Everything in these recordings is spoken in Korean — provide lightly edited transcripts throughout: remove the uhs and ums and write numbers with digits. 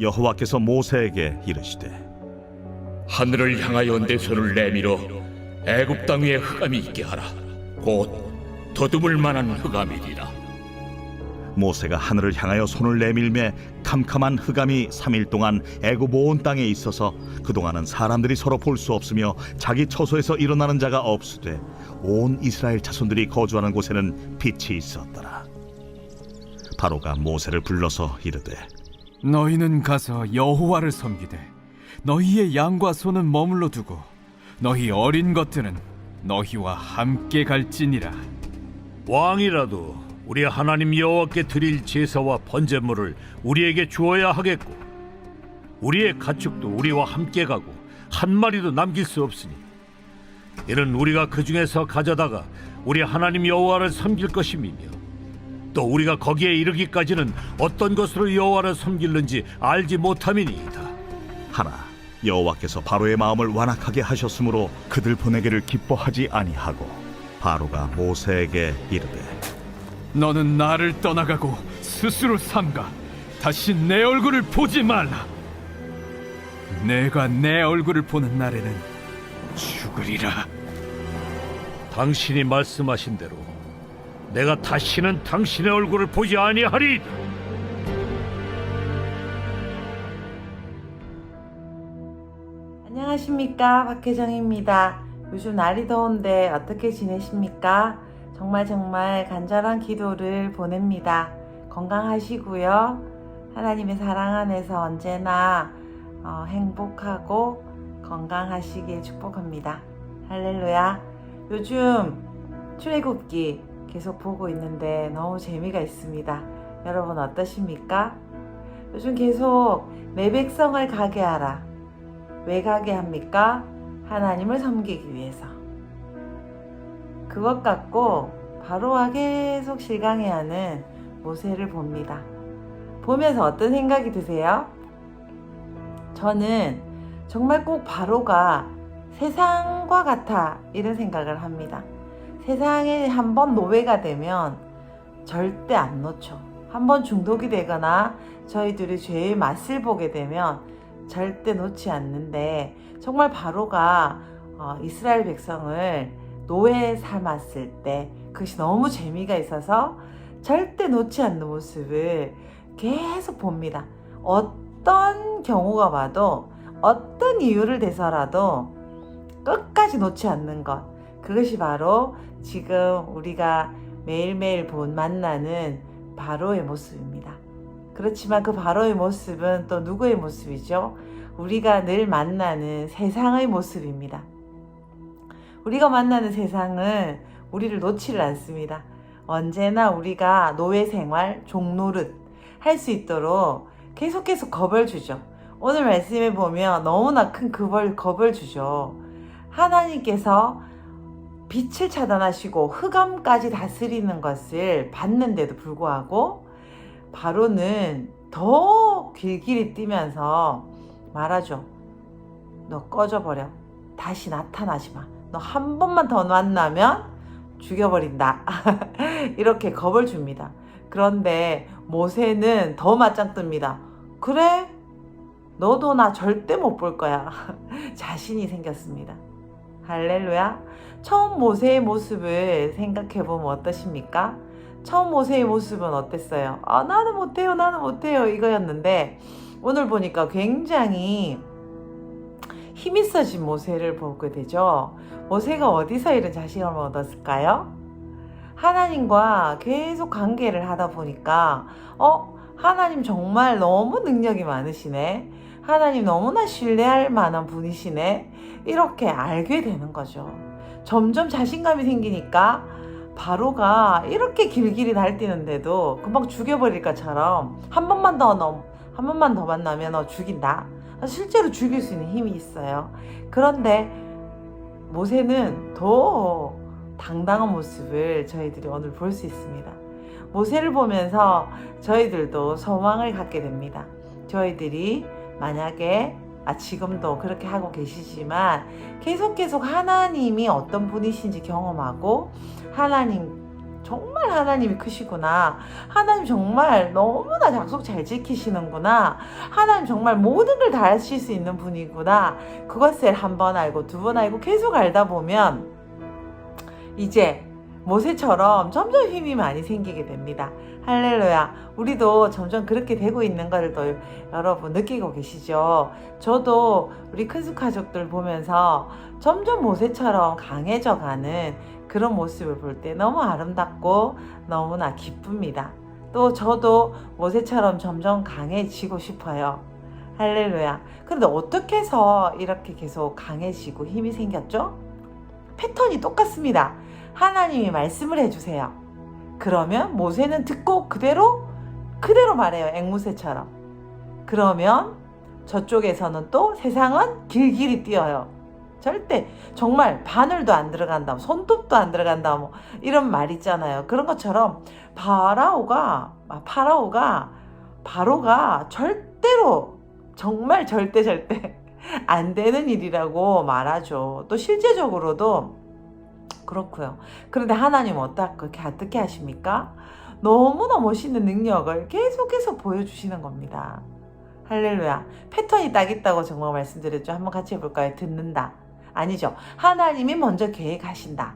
여호와께서 모세에게 이르시되 하늘을 향하여 내 손을 내밀어 애굽 땅 위에 흑암이 있게 하라. 곧 더듬을 만한 흑암이리라. 모세가 하늘을 향하여 손을 내밀매 캄캄한 흑암이 3일 동안 애굽 온 땅에 있어서 그동안은 사람들이 서로 볼 수 없으며 자기 처소에서 일어나는 자가 없으되 온 이스라엘 자손들이 거주하는 곳에는 빛이 있었더라. 바로가 모세를 불러서 이르되 너희는 가서 여호와를 섬기되 너희의 양과 소는 머물러 두고 너희 어린 것들은 너희와 함께 갈지니라. 왕이라도 우리 하나님 여호와께 드릴 제사와 번제물을 우리에게 주어야 하겠고 우리의 가축도 우리와 함께 가고 한 마리도 남길 수 없으니 이는 우리가 그 중에서 가져다가 우리 하나님 여호와를 섬길 것임이며 또 우리가 거기에 이르기까지는 어떤 것으로 여호와를 섬길는지 알지 못함이니이다. 하나 여호와께서 바로의 마음을 완악하게 하셨으므로 그들 보내기를 기뻐하지 아니하고 바로가 모세에게 이르되 너는 나를 떠나가고 스스로 삼가 다시 내 얼굴을 보지 말라. 내가 내 얼굴을 보는 날에는 죽으리라. 당신이 말씀하신 대로 내가 다시는 당신의 얼굴을 보지 아니하리이다. 안녕하십니까, 박혜정입니다. 요즘 날이 더운데 어떻게 지내십니까? 정말 간절한 기도를 보냅니다. 건강하시고요. 하나님의 사랑 안에서 언제나 행복하고 건강하시길 축복합니다. 할렐루야. 요즘 출애굽기 계속 보고 있는데 너무 재미가 있습니다. 여러분 어떠십니까? 요즘 계속 내 백성을 가게 하라. 왜 가게 합니까? 하나님을 섬기기 위해서. 그것 갖고 바로와 계속 실강해하는 모세를 봅니다. 보면서 어떤 생각이 드세요? 저는 정말 꼭 바로가 세상과 같아 이런 생각을 합니다. 세상에 한번 노예가 되면 절대 안 놓죠. 한번 중독이 되거나 저희들이 죄의 맛을 보게 되면 절대 놓지 않는데 정말 바로가 이스라엘 백성을 노예 삼았을 때 그것이 너무 재미가 있어서 절대 놓지 않는 모습을 계속 봅니다. 어떤 경우가 와도 어떤 이유를 대서라도 끝까지 놓지 않는 것, 그것이 바로 지금 우리가 매일매일 만나는 바로의 모습입니다. 그렇지만 그 바로의 모습은 또 누구의 모습이죠? 우리가 늘 만나는 세상의 모습입니다. 우리가 만나는 세상은 우리를 놓지를 않습니다. 언제나 우리가 노예 생활, 종노릇 할 수 있도록 계속 겁을 주죠. 오늘 말씀에 보면 너무나 큰 겁을 주죠. 하나님께서 빛을 차단하시고 흑암까지 다스리는 것을 봤는데도 불구하고 바로는 더 길길이 뛰면서 말하죠. 너 꺼져버려. 다시 나타나지 마. 너 한 번만 더 만나면 죽여버린다. 이렇게 겁을 줍니다. 그런데 모세는 더 맞짱 뜹니다. 그래? 너도 나 절대 못 볼 거야. 자신이 생겼습니다. 할렐루야. 처음 모세의 모습을 생각해보면 어떠십니까? 처음 모세의 모습은 어땠어요? 나는 못해요 이거였는데 오늘 보니까 굉장히 힘 있어진 모세를 보게 되죠. 모세가 어디서 이런 자신감을 얻었을까요? 하나님과 계속 관계를 하다 보니까 하나님 정말 너무 능력이 많으시네. 하나님 너무나 신뢰할 만한 분이시네. 이렇게 알게 되는 거죠. 점점 자신감이 생기니까 바로가 이렇게 길길이 날뛰는데도 금방 죽여버릴 것처럼 한 번만 더 만나면 너 죽인다. 실제로 죽일 수 있는 힘이 있어요. 그런데 모세는 더 당당한 모습을 저희들이 오늘 볼 수 있습니다. 모세를 보면서 저희들도 소망을 갖게 됩니다. 저희들이 만약에 지금도 그렇게 하고 계시지만 계속 하나님이 어떤 분이신지 경험하고 하나님 정말 하나님이 크시구나. 하나님 정말 너무나 약속 잘 지키시는구나. 하나님 정말 모든 걸 다 하실 수 있는 분이구나. 그것을 한 번 알고 두 번 알고 계속 알다 보면 이제 모세처럼 점점 힘이 많이 생기게 됩니다. 할렐루야. 우리도 점점 그렇게 되고 있는 것을 또 여러분 느끼고 계시죠? 저도 우리 큰숙 가족들 보면서 점점 모세처럼 강해져 가는 그런 모습을 볼 때 너무 아름답고 너무나 기쁩니다. 또 저도 모세처럼 점점 강해지고 싶어요. 할렐루야. 그런데 어떻게 해서 이렇게 계속 강해지고 힘이 생겼죠? 패턴이 똑같습니다. 하나님이 말씀을 해주세요. 그러면 모세는 듣고 그대로 말해요. 앵무새처럼. 그러면 저쪽에서는 또 세상은 길길이 뛰어요. 절대 정말 바늘도 안 들어간다, 손톱도 안 들어간다, 뭐 이런 말 있잖아요. 그런 것처럼 바로가 절대로 정말 절대 안 되는 일이라고 말하죠. 또 실제적으로도 그렇고요. 그런데 하나님은 어떻게 하십니까? 너무나 멋있는 능력을 계속해서 보여주시는 겁니다. 할렐루야. 패턴이 딱 있다고 정말 말씀드렸죠. 한번 같이 해볼까요? 듣는다. 아니죠. 하나님이 먼저 계획하신다.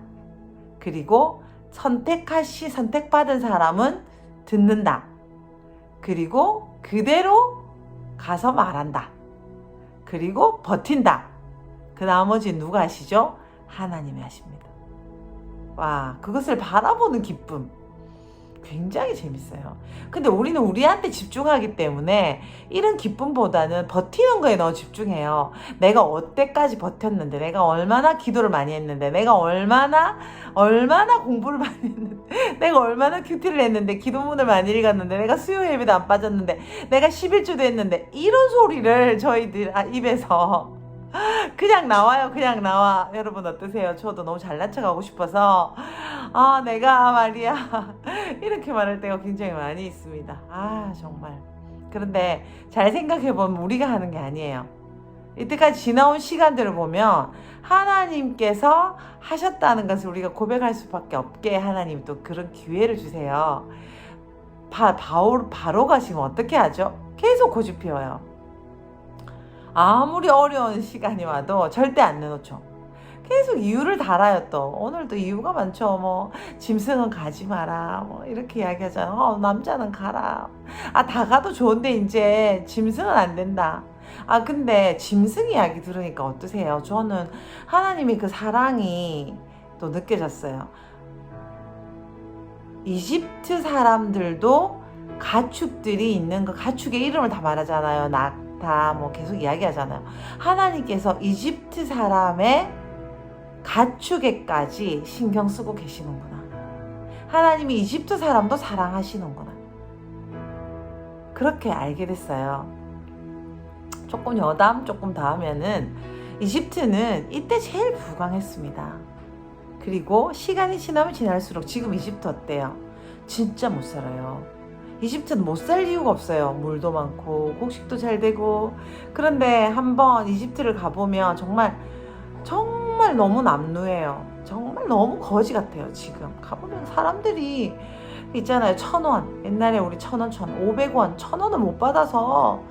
그리고 선택받은 사람은 듣는다. 그리고 그대로 가서 말한다. 그리고 버틴다. 그 나머지 누가 하시죠? 하나님이 하십니다. 와, 그것을 바라보는 기쁨. 굉장히 재밌어요. 근데 우리는 우리한테 집중하기 때문에 이런 기쁨보다는 버티는 거에 너무 집중해요. 내가 어때까지 버텼는데, 내가 얼마나 기도를 많이 했는데, 내가 얼마나 공부를 많이 했는데, 내가 얼마나 큐티를 했는데, 기도문을 많이 읽었는데, 내가 수요 예배도 안 빠졌는데, 내가 11주도 했는데, 이런 소리를 저희들 입에서 그냥 나와요. 그냥 나와. 여러분 어떠세요? 저도 너무 잘난 척하고 싶어서 내가 말이야 이렇게 말할 때가 굉장히 많이 있습니다. 정말. 그런데 잘 생각해보면 우리가 하는 게 아니에요. 이때까지 지나온 시간들을 보면 하나님께서 하셨다는 것을 우리가 고백할 수밖에 없게 하나님 또 그런 기회를 주세요. 바로가 지금 어떻게 하죠? 계속 고집 피워요. 아무리 어려운 시간이 와도 절대 안 내놓죠. 계속 이유를 달아요. 또 오늘도 이유가 많죠. 뭐 짐승은 가지 마라, 뭐 이렇게 이야기하잖아. 남자는 가라. 다 가도 좋은데 이제 짐승은 안 된다. 근데 짐승 이야기 들으니까 어떠세요? 저는 하나님이 그 사랑이 또 느껴졌어요. 이집트 사람들도 가축들이 있는 거, 가축의 이름을 다 말하잖아요. 다 뭐 계속 이야기하잖아요. 하나님께서 이집트 사람의 가축에까지 신경 쓰고 계시는구나. 하나님이 이집트 사람도 사랑하시는구나. 그렇게 알게 됐어요. 조금 더 하면은 이집트는 이때 제일 부강했습니다. 그리고 시간이 지나면 지날수록 지금 이집트 어때요? 진짜 못 살아요. 이집트는 못 살 이유가 없어요. 물도 많고 곡식도 잘 되고. 그런데 한번 이집트를 가보면 정말 너무 남루해요. 정말 너무 거지 같아요. 지금 가보면 사람들이 있잖아요. 1,000원, 옛날에 우리 1,000원, 500원, 1,000원을 못 받아서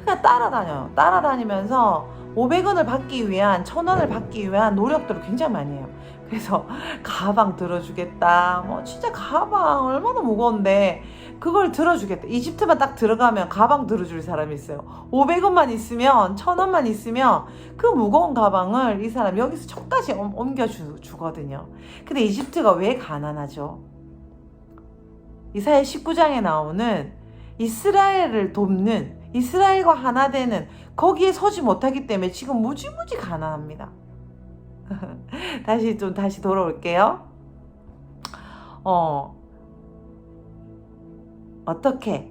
그냥 따라다녀요. 따라다니면서 500원을 받기 위한, 1,000원을 받기 위한 노력들을 굉장히 많이 해요. 그래서 가방 들어주겠다, 뭐 진짜 가방 얼마나 무거운데 그걸 들어주겠다. 이집트만 딱 들어가면 가방 들어줄 사람이 있어요. 500원만 있으면, 1,000원만 있으면 그 무거운 가방을 이 사람 여기서 저까지 옮겨주거든요. 근데 이집트가 왜 가난하죠? 이사야 19장에 나오는 이스라엘을 돕는, 이스라엘과 하나 되는 거기에 서지 못하기 때문에 지금 무지무지 가난합니다. 다시 돌아올게요. 어떻게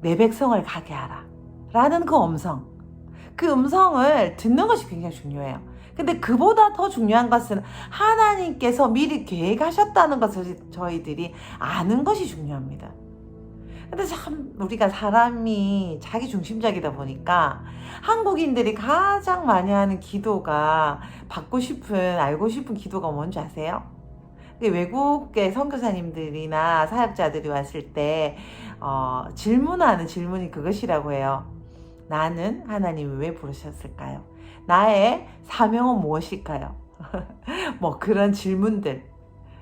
내 백성을 가게 하라 라는 그 음성을 듣는 것이 굉장히 중요해요. 근데 그보다 더 중요한 것은 하나님께서 미리 계획하셨다는 것을 저희들이 아는 것이 중요합니다. 근데 참 우리가 사람이 자기 중심적이다 보니까 한국인들이 가장 많이 하는 기도가 알고 싶은 기도가 뭔지 아세요? 외국의 선교사님들이나 사역자들이 왔을 때 질문하는 질문이 그것이라고 해요. 나는 하나님이 왜 부르셨을까요? 나의 사명은 무엇일까요? 뭐 그런 질문들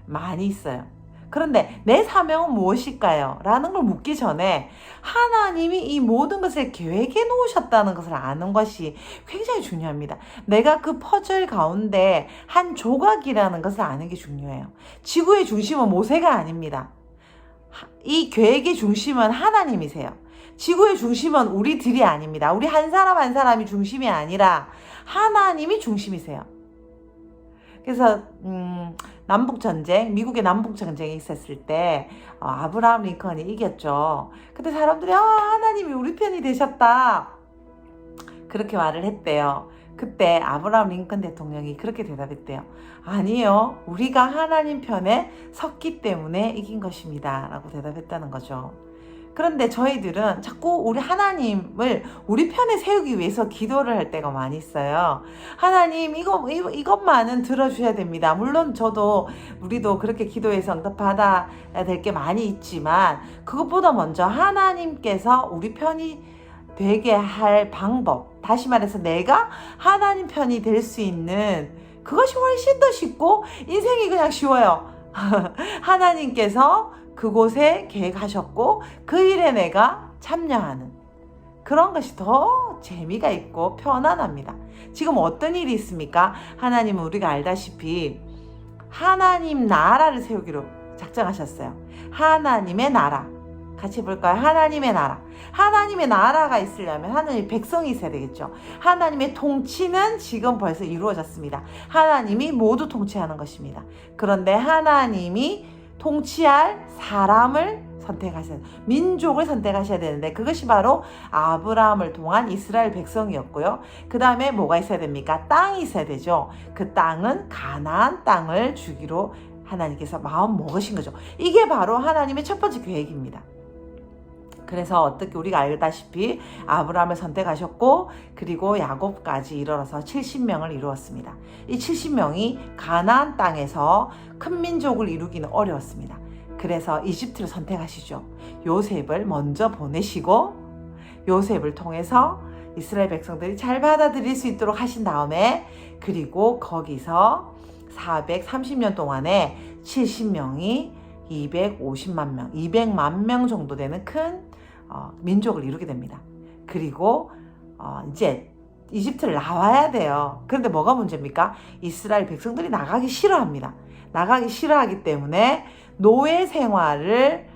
많이 있어요. 그런데 내 사명은 무엇일까요? 라는 걸 묻기 전에 하나님이 이 모든 것을 계획해 놓으셨다는 것을 아는 것이 굉장히 중요합니다. 내가 그 퍼즐 가운데 한 조각이라는 것을 아는 게 중요해요. 지구의 중심은 모세가 아닙니다. 이 계획의 중심은 하나님이세요. 지구의 중심은 우리들이 아닙니다. 우리 한 사람 한 사람이 중심이 아니라 하나님이 중심이세요. 그래서 남북전쟁, 미국의 남북전쟁이 있었을 때 아브라함 링컨이 이겼죠. 그때 사람들이 하나님이 우리 편이 되셨다 그렇게 말을 했대요. 그때 아브라함 링컨 대통령이 그렇게 대답했대요. 아니요, 우리가 하나님 편에 섰기 때문에 이긴 것입니다 라고 대답했다는 거죠. 그런데 저희들은 자꾸 우리 하나님을 우리 편에 세우기 위해서 기도를 할 때가 많이 있어요. 하나님 이것만은 들어주셔야 됩니다. 물론 우리도 그렇게 기도해서 응답받아야 될 게 많이 있지만 그것보다 먼저 하나님께서 우리 편이 되게 할 방법, 다시 말해서 내가 하나님 편이 될 수 있는 그것이 훨씬 더 쉽고 인생이 그냥 쉬워요. 하나님께서 그곳에 계획하셨고 그 일에 내가 참여하는 그런 것이 더 재미가 있고 편안합니다. 지금 어떤 일이 있습니까? 하나님은 우리가 알다시피 하나님 나라를 세우기로 작정하셨어요. 하나님의 나라. 같이 볼까요? 하나님의 나라. 하나님의 나라가 있으려면 하나님의 백성이 있어야 되겠죠. 하나님의 통치는 지금 벌써 이루어졌습니다. 하나님이 모두 통치하는 것입니다. 그런데 하나님이 통치할 사람을 선택하셔야 돼요. 민족을 선택하셔야 되는데 그것이 바로 아브라함을 통한 이스라엘 백성이었고요. 그 다음에 뭐가 있어야 됩니까? 땅이 있어야 되죠. 그 땅은 가나안 땅을 주기로 하나님께서 마음 먹으신 거죠. 이게 바로 하나님의 첫 번째 계획입니다. 그래서 어떻게 우리가 알다시피 아브라함을 선택하셨고 그리고 야곱까지 이르러서 70명을 이루었습니다. 이 70명이 가나안 땅에서 큰 민족을 이루기는 어려웠습니다. 그래서 이집트를 선택하시죠. 요셉을 먼저 보내시고 요셉을 통해서 이스라엘 백성들이 잘 받아들일 수 있도록 하신 다음에 그리고 거기서 430년 동안에 70명이 250만 명, 200만 명 정도 되는 큰 민족을 이루게 됩니다. 그리고 이제 이집트를 나와야 돼요. 그런데 뭐가 문제입니까? 이스라엘 백성들이 나가기 싫어합니다. 나가기 싫어하기 때문에 노예 생활을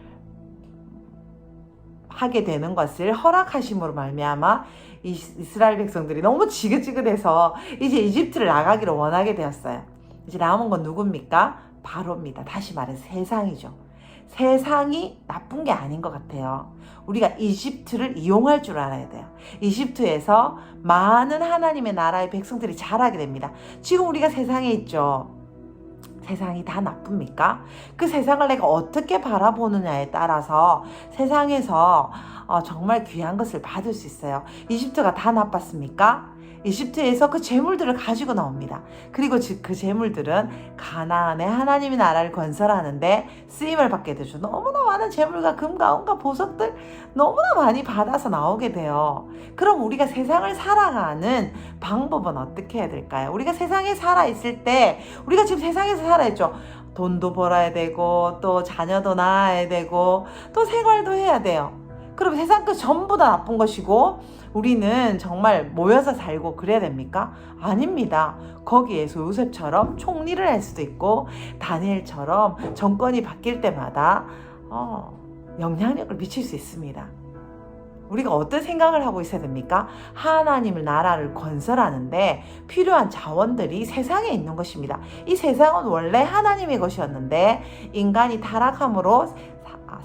하게 되는 것을 허락하심으로 말미암아 이스라엘 백성들이 너무 지긋지긋해서 이제 이집트를 나가기를 원하게 되었어요. 이제 남은 건 누굽니까? 바로입니다. 다시 말해서 세상이죠. 세상이 나쁜 게 아닌 것 같아요. 우리가 이집트를 이용할 줄 알아야 돼요. 이집트에서 많은 하나님의 나라의 백성들이 자라게 됩니다. 지금 우리가 세상에 있죠. 세상이 다 나쁩니까? 그 세상을 내가 어떻게 바라보느냐에 따라서 세상에서 정말 귀한 것을 받을 수 있어요. 이집트가 다 나빴습니까? 이집트에서 그 재물들을 가지고 나옵니다. 그리고 그 재물들은 가나안의 하나님의 나라를 건설하는데 쓰임을 받게 되죠. 너무나 많은 재물과 금과 은과 보석들 너무나 많이 받아서 나오게 돼요. 그럼 우리가 세상을 살아가는 방법은 어떻게 해야 될까요? 우리가 세상에 살아있을 때 우리가 지금 세상에서 살아있죠. 돈도 벌어야 되고 또 자녀도 낳아야 되고 또 생활도 해야 돼요. 그럼 세상 그 전부 다 나쁜 것이고 우리는 정말 모여서 살고 그래야 됩니까? 아닙니다. 거기에서 요셉처럼 총리를 할 수도 있고 다니엘처럼 정권이 바뀔 때마다 영향력을 미칠 수 있습니다. 우리가 어떤 생각을 하고 있어야 됩니까? 하나님의 나라를 건설하는데 필요한 자원들이 세상에 있는 것입니다. 이 세상은 원래 하나님의 것이었는데 인간이 타락함으로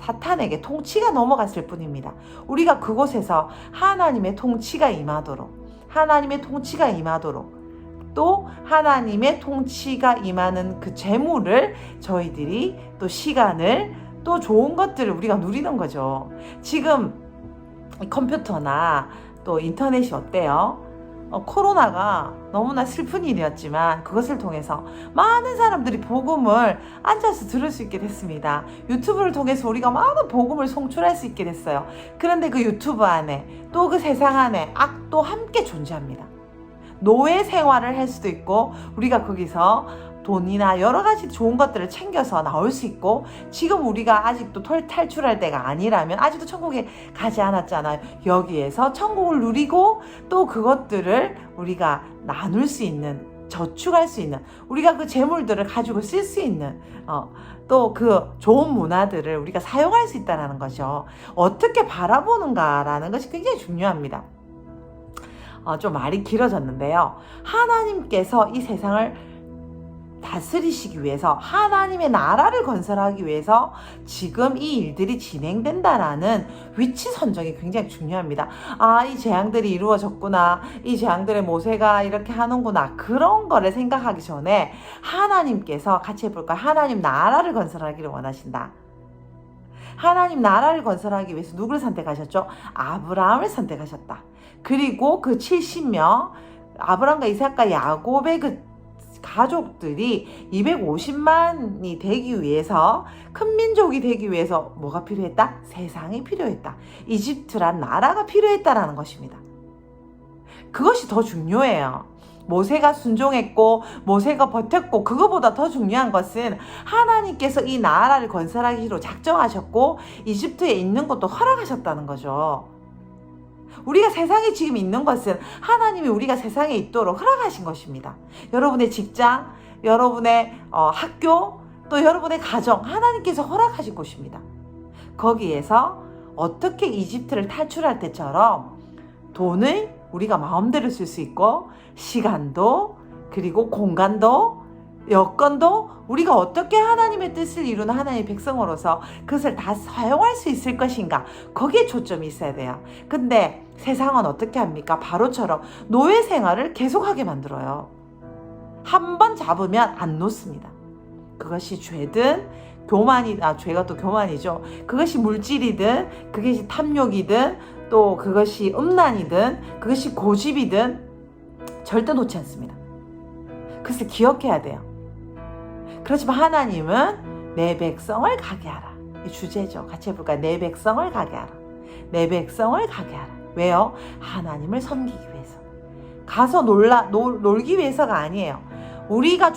사탄에게 통치가 넘어갔을 뿐입니다. 우리가 그곳에서 하나님의 통치가 임하도록 또 하나님의 통치가 임하는 그 재물을 저희들이 또 시간을 또 좋은 것들을 우리가 누리는 거죠. 지금 컴퓨터나 또 인터넷이 어때요? 코로나가 너무나 슬픈 일이었지만 그것을 통해서 많은 사람들이 복음을 앉아서 들을 수 있게 됐습니다. 유튜브를 통해서 우리가 많은 복음을 송출할 수 있게 됐어요. 그런데 그 유튜브 안에 또 그 세상 안에 악도 함께 존재합니다. 노예 생활을 할 수도 있고 우리가 거기서 돈이나 여러 가지 좋은 것들을 챙겨서 나올 수 있고, 지금 우리가 아직도 탈출할 때가 아니라면, 아직도 천국에 가지 않았잖아요. 여기에서 천국을 누리고 또 그것들을 우리가 나눌 수 있는, 저축할 수 있는, 우리가 그 재물들을 가지고 쓸 수 있는 또 그 좋은 문화들을 우리가 사용할 수 있다는 거죠. 어떻게 바라보는가라는 것이 굉장히 중요합니다. 좀 말이 길어졌는데요. 하나님께서 이 세상을 다스리시기 위해서, 하나님의 나라를 건설하기 위해서 지금 이 일들이 진행된다라는 위치 선정이 굉장히 중요합니다. 이 재앙들이 이루어졌구나, 이 재앙들의 모세가 이렇게 하는구나, 그런 거를 생각하기 전에 하나님께서 같이 해볼까요? 하나님 나라를 건설하기를 원하신다. 하나님 나라를 건설하기 위해서 누구를 선택하셨죠? 아브라함을 선택하셨다. 그리고 그 70명, 아브라함과 이삭과 야곱의 그 가족들이 250만이 되기 위해서, 큰 민족이 되기 위해서 뭐가 필요했다? 세상이 필요했다. 이집트란 나라가 필요했다라는 것입니다. 그것이 더 중요해요. 모세가 순종했고 모세가 버텼고, 그거보다 더 중요한 것은 하나님께서 이 나라를 건설하기로 작정하셨고 이집트에 있는 것도 허락하셨다는 거죠. 우리가 세상에 지금 있는 것은 하나님이 우리가 세상에 있도록 허락하신 것입니다. 여러분의 직장, 여러분의 학교, 또 여러분의 가정, 하나님께서 허락하신 곳입니다. 거기에서 어떻게 이집트를 탈출할 때처럼 돈을 우리가 마음대로 쓸 수 있고, 시간도, 그리고 공간도, 여건도 우리가 어떻게 하나님의 뜻을 이루는 하나님의 백성으로서 그것을 다 사용할 수 있을 것인가, 거기에 초점이 있어야 돼요. 근데 세상은 어떻게 합니까? 바로처럼 노예 생활을 계속하게 만들어요. 한 번 잡으면 안 놓습니다. 그것이 죄든 죄가 또 교만이죠. 그것이 물질이든, 그것이 탐욕이든, 또 그것이 음란이든, 그것이 고집이든 절대 놓지 않습니다. 그래서 기억해야 돼요. 그렇지만 하나님은 내 백성을 가게 하라. 이 주제죠. 같이 해볼까요? 내 백성을 가게 하라. 내 백성을 가게 하라. 왜요? 하나님을 섬기기 위해서. 가서 놀기 위해서가 아니에요. 우리가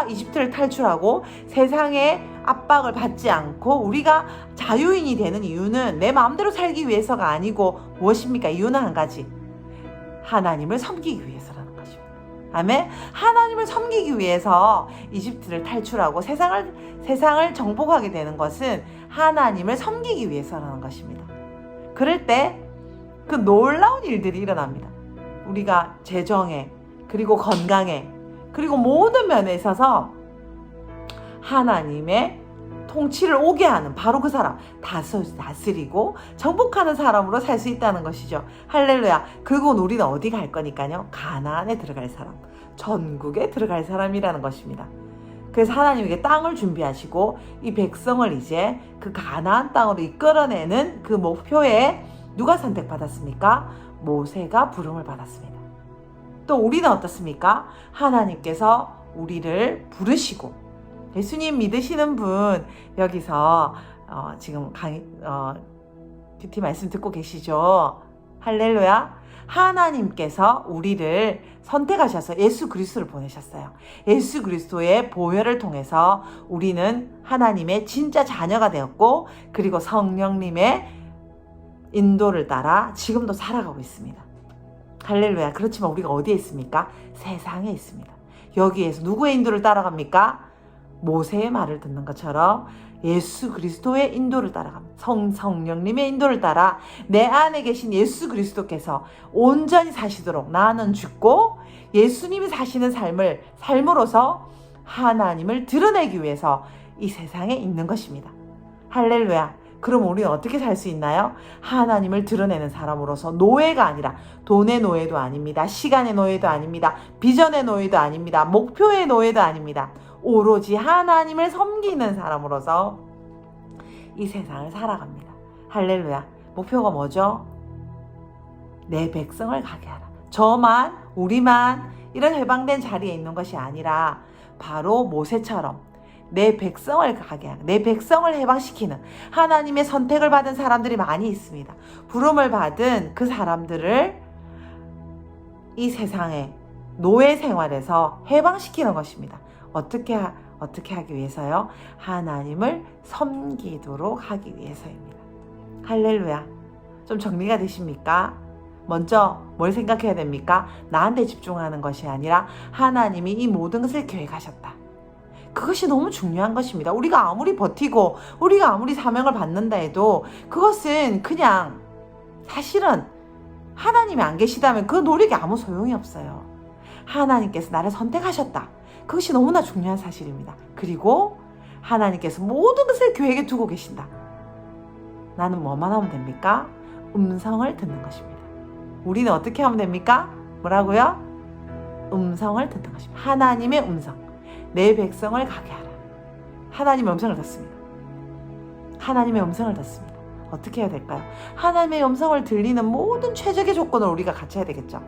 이집트를 탈출하고 세상의 압박을 받지 않고 우리가 자유인이 되는 이유는 내 마음대로 살기 위해서가 아니고 무엇입니까? 이유는 한 가지. 하나님을 섬기기 위해서라는 것입니다. 아멘. 하나님을 섬기기 위해서 이집트를 탈출하고 세상을 정복하게 되는 것은 하나님을 섬기기 위해서라는 것입니다. 그럴 때 그 놀라운 일들이 일어납니다. 우리가 재정에, 그리고 건강에, 그리고 모든 면에 있어서 하나님의 통치를 오게 하는 바로 그 사람, 다스리고 정복하는 사람으로 살 수 있다는 것이죠. 할렐루야. 그리고 우리는 어디 갈 거니까요? 가나안에 들어갈 사람, 전국에 들어갈 사람이라는 것입니다. 그래서 하나님에게 땅을 준비하시고 이 백성을 이제 그 가나안 땅으로 이끌어내는 그 목표에 누가 선택받았습니까? 모세가 부름을 받았습니다. 또 우리는 어떻습니까? 하나님께서 우리를 부르시고, 예수님 믿으시는 분 여기서 지금 큐티 말씀 듣고 계시죠? 할렐루야. 하나님께서 우리를 선택하셔서 예수 그리스도를 보내셨어요. 예수 그리스도의 보혈을 통해서 우리는 하나님의 진짜 자녀가 되었고, 그리고 성령님의 인도를 따라 지금도 살아가고 있습니다. 할렐루야. 그렇지만 우리가 어디에 있습니까? 세상에 있습니다. 여기에서 누구의 인도를 따라갑니까? 모세의 말을 듣는 것처럼 예수 그리스도의 인도를 따라갑니다. 성령님의 인도를 따라 내 안에 계신 예수 그리스도께서 온전히 사시도록 나는 죽고 예수님이 사시는 삶으로서 하나님을 드러내기 위해서 이 세상에 있는 것입니다. 할렐루야. 그럼 우리는 어떻게 살 수 있나요? 하나님을 드러내는 사람으로서, 노예가 아니라, 돈의 노예도 아닙니다. 시간의 노예도 아닙니다. 비전의 노예도 아닙니다. 목표의 노예도 아닙니다. 오로지 하나님을 섬기는 사람으로서 이 세상을 살아갑니다. 할렐루야. 목표가 뭐죠? 내 백성을 가게 하라. 저만, 우리만 이런 해방된 자리에 있는 것이 아니라 바로 모세처럼 내 백성을 가게 하는, 내 백성을 해방시키는 하나님의 선택을 받은 사람들이 많이 있습니다. 부름을 받은 그 사람들을 이 세상의 노예 생활에서 해방시키는 것입니다. 어떻게 하기 위해서요? 하나님을 섬기도록 하기 위해서입니다. 할렐루야. 좀 정리가 되십니까? 먼저 뭘 생각해야 됩니까? 나한테 집중하는 것이 아니라 하나님이 이 모든 것을 계획하셨다. 그것이 너무 중요한 것입니다. 우리가 아무리 버티고 우리가 아무리 사명을 받는다 해도 그것은 그냥 사실은 하나님이 안 계시다면 그 노력이 아무 소용이 없어요. 하나님께서 나를 선택하셨다. 그것이 너무나 중요한 사실입니다. 그리고 하나님께서 모든 것을 계획에 두고 계신다. 나는 뭐만 하면 됩니까? 음성을 듣는 것입니다. 우리는 어떻게 하면 됩니까? 뭐라고요? 음성을 듣는 것입니다. 하나님의 음성. 내 백성을 가게 하라. 하나님의 음성을 듣습니다. 하나님의 음성을 듣습니다. 어떻게 해야 될까요? 하나님의 음성을 들리는 모든 최적의 조건을 우리가 갖춰야 되겠죠.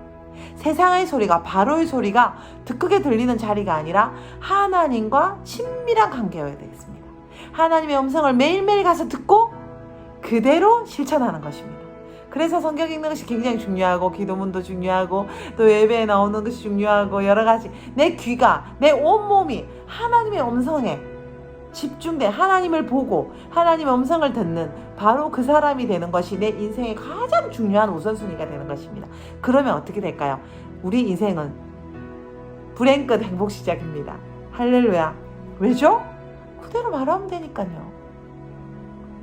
세상의 소리가, 바로의 소리가 크게 들리는 자리가 아니라 하나님과 친밀한 관계여야 되겠습니다. 하나님의 음성을 매일매일 가서 듣고 그대로 실천하는 것입니다. 그래서 성경 읽는 것이 굉장히 중요하고 기도문도 중요하고 또 예배에 나오는 것이 중요하고 여러 가지 내 귀가, 내 온몸이 하나님의 음성에 집중돼 하나님을 보고 하나님의 음성을 듣는 바로 그 사람이 되는 것이 내 인생의 가장 중요한 우선순위가 되는 것입니다. 그러면 어떻게 될까요? 우리 인생은 불행 끝 행복 시작입니다. 할렐루야. 왜죠? 그대로 말하면 되니까요.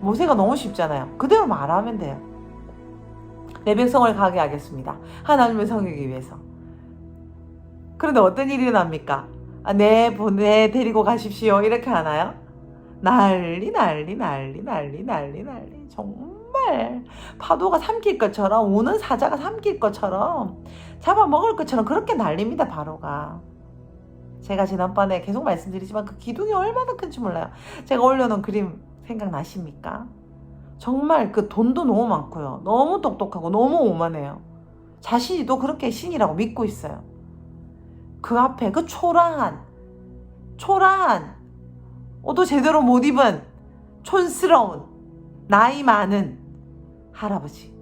모세가 너무 쉽잖아요. 그대로 말하면 돼요. 내 백성을 가게 하겠습니다. 하나님을 섬기기 위해서. 그런데 어떤 일이 일어납니까? 네, 데리고 가십시오. 이렇게 하나요? 난리. 정말 파도가 삼킬 것처럼, 우는 사자가 삼킬 것처럼, 잡아먹을 것처럼 그렇게 난립니다, 바로가. 제가 지난번에 계속 말씀드리지만 그 기둥이 얼마나 큰지 몰라요. 제가 올려놓은 그림 생각나십니까? 정말 그 돈도 너무 많고요. 너무 똑똑하고 너무 오만해요. 자신이도 그렇게 신이라고 믿고 있어요. 그 앞에 그 초라한 옷도 제대로 못 입은 촌스러운 나이 많은 할아버지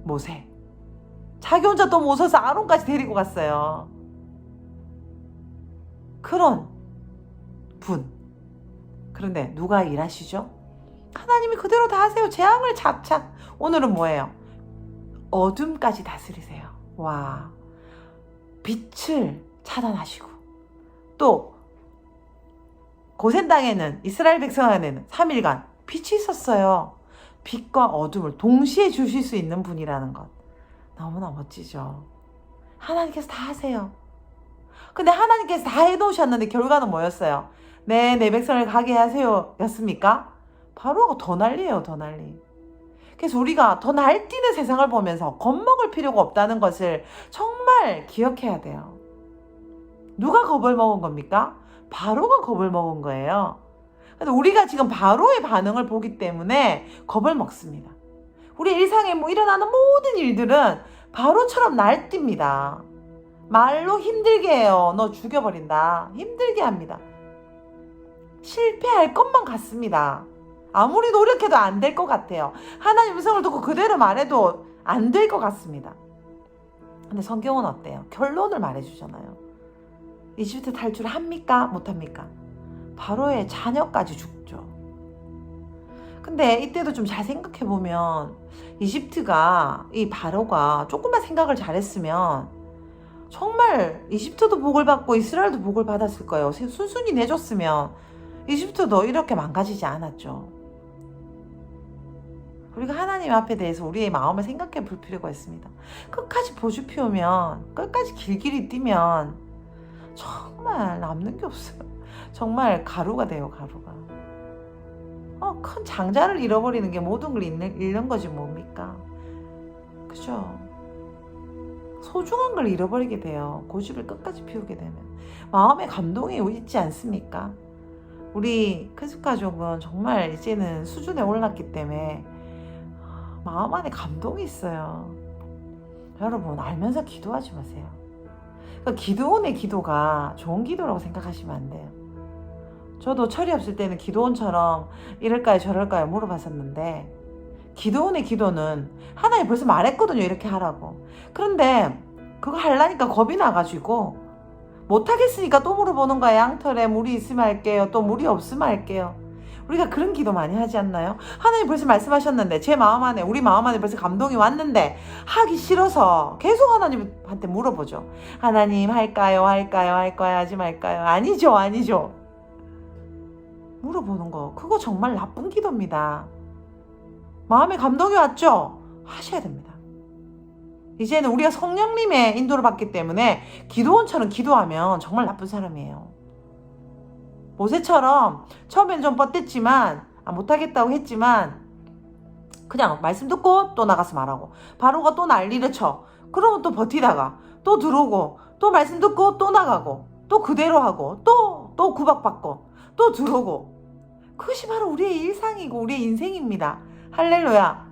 모세, 자기 혼자 또 모셔서 아론까지 데리고 갔어요. 그런 분. 그런데 누가 일하시죠? 하나님이 그대로 다 하세요. 재앙을 착착. 오늘은 뭐예요? 어둠까지 다스리세요. 와, 빛을 차단하시고 또 고센 땅에는, 이스라엘 백성 안에는 3일간 빛이 있었어요. 빛과 어둠을 동시에 주실 수 있는 분이라는 것 너무나 멋지죠. 하나님께서 다 하세요. 근데 하나님께서 다 해놓으셨는데 결과는 뭐였어요? 네, 내 백성을 가게 하세요 였습니까? 바로가 더 난리예요. 더 난리. 그래서 우리가 더 날뛰는 세상을 보면서 겁먹을 필요가 없다는 것을 정말 기억해야 돼요. 누가 겁을 먹은 겁니까? 바로가 겁을 먹은 거예요. 근데 우리가 지금 바로의 반응을 보기 때문에 겁을 먹습니다. 우리 일상에 일어나는 모든 일들은 바로처럼 날뜁니다. 말로 힘들게 해요. 너 죽여버린다. 힘들게 합니다. 실패할 것만 같습니다. 아무리 노력해도 안 될 것 같아요. 하나님 음성을 듣고 그대로 말해도 안 될 것 같습니다. 근데 성경은 어때요? 결론을 말해주잖아요. 이집트 탈출을 합니까? 못합니까? 바로의 자녀까지 죽죠. 근데 이때도 좀 잘 생각해보면 이집트가, 이 바로가 조금만 생각을 잘했으면 정말 이집트도 복을 받고 이스라엘도 복을 받았을 거예요. 순순히 내줬으면 이집트도 이렇게 망가지지 않았죠. 우리가 하나님 앞에 대해서 우리의 마음을 생각해 볼 필요가 있습니다. 끝까지 보주 피우면, 끝까지 길길이 뛰면 정말 남는 게 없어요. 정말 가루가 돼요, 가루가. 큰 장자를 잃어버리는 게 모든 걸 잃는 거지 뭡니까? 그죠? 소중한 걸 잃어버리게 돼요. 고집을 끝까지 피우게 되면. 마음에 감동이 있지 않습니까? 우리 큰숙 가족은 정말 이제는 수준에 올랐기 때문에 마음 안에 감동이 있어요. 여러분, 알면서 기도하지 마세요. 그러니까 기도원의 기도가 좋은 기도라고 생각하시면 안 돼요. 저도 철이 없을 때는 기도원처럼 이럴까요 저럴까요 물어봤었는데, 기도원의 기도는 하나님 벌써 말했거든요, 이렇게 하라고. 그런데 그거 하려니까 겁이 나가지고 못하겠으니까 또 물어보는 거야. 양털에 물이 있으면 할게요, 또 물이 없으면 할게요. 우리가 그런 기도 많이 하지 않나요? 하나님 벌써 말씀하셨는데, 제 마음 안에, 우리 마음 안에 벌써 감동이 왔는데 하기 싫어서 계속 하나님한테 물어보죠. 하나님, 할까요 하지 말까요? 아니죠. 물어보는 거, 그거 정말 나쁜 기도입니다. 마음에 감동이 왔죠? 하셔야 됩니다. 이제는 우리가 성령님의 인도를 받기 때문에 기도원처럼 기도하면 정말 나쁜 사람이에요. 모세처럼 처음엔 좀 뻗댔지만 못하겠다고 했지만 그냥 말씀 듣고 또 나가서 말하고, 바로가 또 난리를 쳐. 그러면 또 버티다가 또 들어오고, 또 말씀 듣고 또 나가고, 또 그대로 하고, 또 구박받고, 또 들어오고. 그것이 바로 우리의 일상이고 우리의 인생입니다. 할렐루야.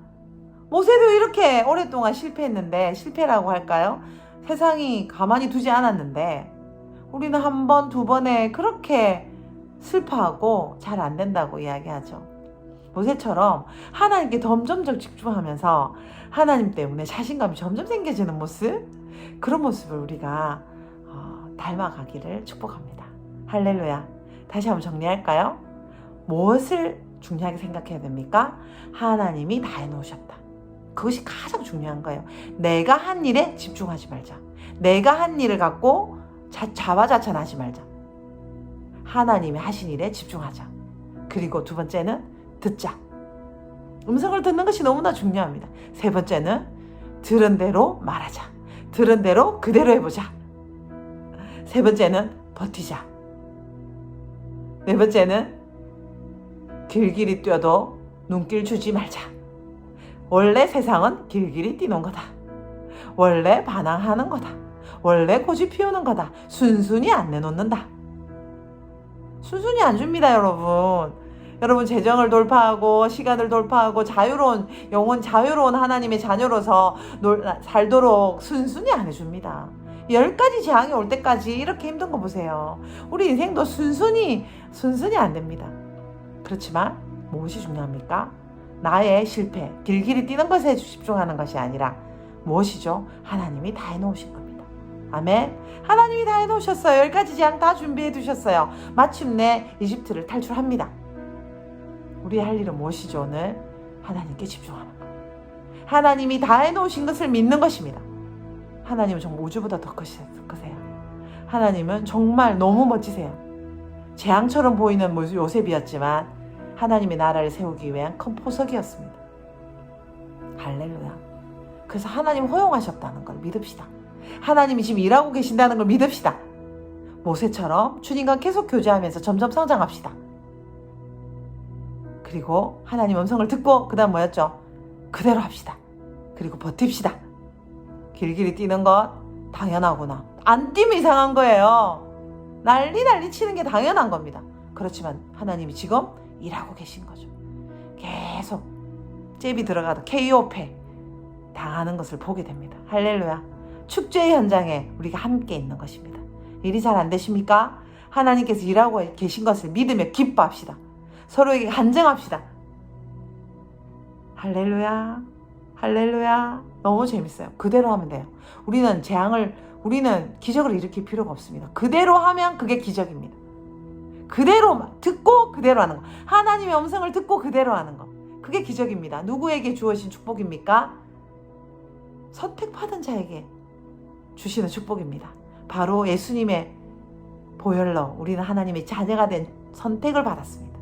모세도 이렇게 오랫동안 실패했는데, 실패라고 할까요? 세상이 가만히 두지 않았는데, 우리는 한 번, 두 번에 그렇게 슬퍼하고 잘 안 된다고 이야기하죠. 모세처럼 하나님께 점점 집중하면서 하나님 때문에 자신감이 점점 생겨지는 모습, 그런 모습을 우리가 닮아가기를 축복합니다. 할렐루야. 다시 한번 정리할까요? 무엇을 중요하게 생각해야 됩니까? 하나님이 다 해놓으셨다. 그것이 가장 중요한 거예요. 내가 한 일에 집중하지 말자. 내가 한 일을 갖고 자화자찬하지 말자. 하나님이 하신 일에 집중하자. 그리고 두 번째는 듣자. 음성을 듣는 것이 너무나 중요합니다. 세 번째는 들은 대로 말하자. 들은 대로 그대로 해보자. 세 번째는 버티자. 네 번째는 길길이 뛰어도 눈길 주지 말자. 원래 세상은 길길이 뛰는 거다. 원래 반항하는 거다. 원래 고집 피우는 거다. 순순히 안 내놓는다. 순순히 안 줍니다, 여러분. 여러분, 재정을 돌파하고 시간을 돌파하고 자유로운 영혼, 자유로운 하나님의 자녀로서 살도록 순순히 안 해줍니다. 10가지 재앙이 올 때까지 이렇게 힘든 거 보세요. 우리 인생도 순순히 안 됩니다. 그렇지만 무엇이 중요합니까? 나의 실패, 길길이 뛰는 것에 집중하는 것이 아니라 무엇이죠? 하나님이 다 해놓으신 겁니다. 아멘. 하나님이 다 해놓으셨어요. 10가지 재앙 다 준비해 두셨어요. 마침내 이집트를 탈출합니다. 우리 할 일은 무엇이죠? 오늘 하나님께 집중하는 것. 하나님이 다 해놓으신 것을 믿는 것입니다. 하나님은 정말 우주보다 더 크세요. 하나님은 정말 너무 멋지세요. 재앙처럼 보이는 요셉이었지만 하나님의 나라를 세우기 위한 큰 포석이었습니다. 할렐루야. 그래서 하나님 허용하셨다는 걸 믿읍시다. 하나님이 지금 일하고 계신다는 걸 믿읍시다. 모세처럼 주님과 계속 교제하면서 점점 성장합시다. 그리고 하나님 음성을 듣고 그 다음 뭐였죠? 그대로 합시다. 그리고 버팁시다. 길길이 뛰는 것 당연하구나. 안 뛰면 이상한 거예요. 난리 치는 게 당연한 겁니다. 그렇지만 하나님이 지금 일하고 계신 거죠. 계속 잽이 들어가도 KO패 당하는 것을 보게 됩니다. 할렐루야. 축제의 현장에 우리가 함께 있는 것입니다. 일이 잘 안 되십니까? 하나님께서 일하고 계신 것을 믿으며 기뻐합시다. 서로에게 간증합시다. 할렐루야. 할렐루야. 너무 재밌어요. 그대로 하면 돼요. 우리는 기적을 일으킬 필요가 없습니다. 그대로 하면 그게 기적입니다. 그대로 듣고 그대로 하는 거. 하나님의 음성을 듣고 그대로 하는 거. 그게 기적입니다. 누구에게 주어진 축복입니까? 선택받은 자에게 주시는 축복입니다. 바로 예수님의 보혈로 우리는 하나님의 자녀가 된 선택을 받았습니다.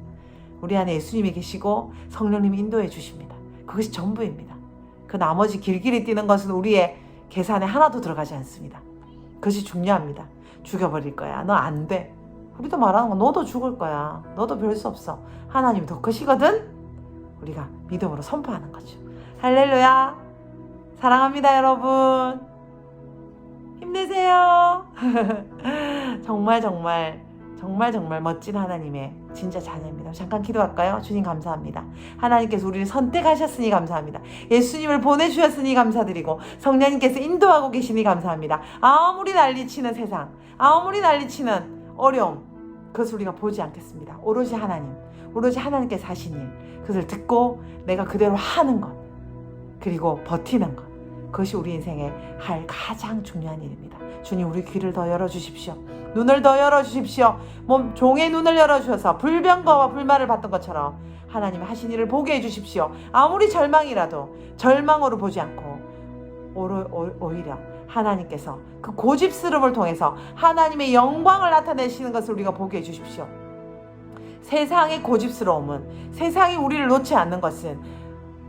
우리 안에 예수님이 계시고 성령님이 인도해 주십니다. 그것이 전부입니다. 그 나머지 길길이 뛰는 것은 우리의 계산에 하나도 들어가지 않습니다. 그것이 중요합니다. 죽여버릴 거야. 너 안 돼. 우리도 말하는 거, 너도 죽을 거야. 너도 별 수 없어. 하나님이 더 크시거든. 우리가 믿음으로 선포하는 거죠. 할렐루야. 사랑합니다, 여러분. 힘내세요. 정말 멋진 하나님의 진짜 자녀입니다. 잠깐 기도할까요? 주님 감사합니다. 하나님께서 우리를 선택하셨으니 감사합니다. 예수님을 보내주셨으니 감사드리고 성령님께서 인도하고 계시니 감사합니다. 아무리 난리치는 세상, 아무리 난리치는 어려움, 그것을 우리가 보지 않겠습니다. 오로지 하나님, 오로지 하나님께서 하신 일, 그것을 듣고 내가 그대로 하는 것, 그리고 버티는 것, 그것이 우리 인생에 할 가장 중요한 일입니다. 주님, 우리 귀를 더 열어주십시오. 눈을 더 열어주십시오. 종의 눈을 열어주셔서 불병거와 불만을 받던 것처럼 하나님이 하신 일을 보게 해주십시오. 아무리 절망이라도 절망으로 보지 않고 오히려 하나님께서 그 고집스러움을 통해서 하나님의 영광을 나타내시는 것을 우리가 보게 해주십시오. 세상의 고집스러움은, 세상이 우리를 놓지 않는 것은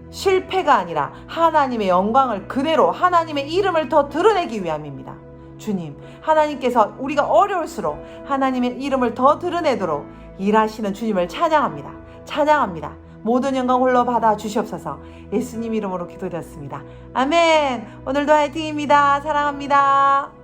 실패가 아니라 하나님의 영광을 그대로, 하나님의 이름을 더 드러내기 위함입니다. 주님, 하나님께서 우리가 어려울수록 하나님의 이름을 더 드러내도록 일하시는 주님을 찬양합니다. 찬양합니다. 모든 영광 홀로 받아 주시옵소서. 예수님 이름으로 기도드렸습니다. 아멘. 오늘도 화이팅입니다. 사랑합니다.